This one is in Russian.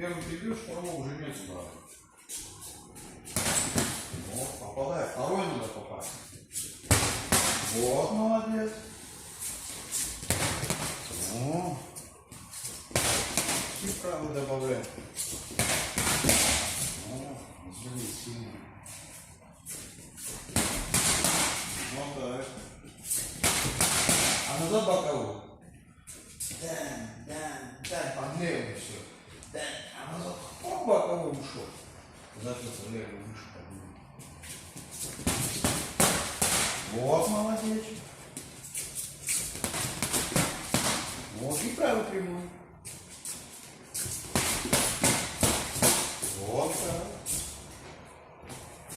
Первый ты бьешь, второго уже нет удара. Вот, попадай. Второй надо попасть. Вот, молодец. О. И правый добавляй. О, взяли сильно. Мотай. А назад боковой. Да, подлевый все. Да, а назад хоп, боковой ушел. Запился левый выше поднимет. Вот, молодец. Вот, и правый прямой. Вот, правый.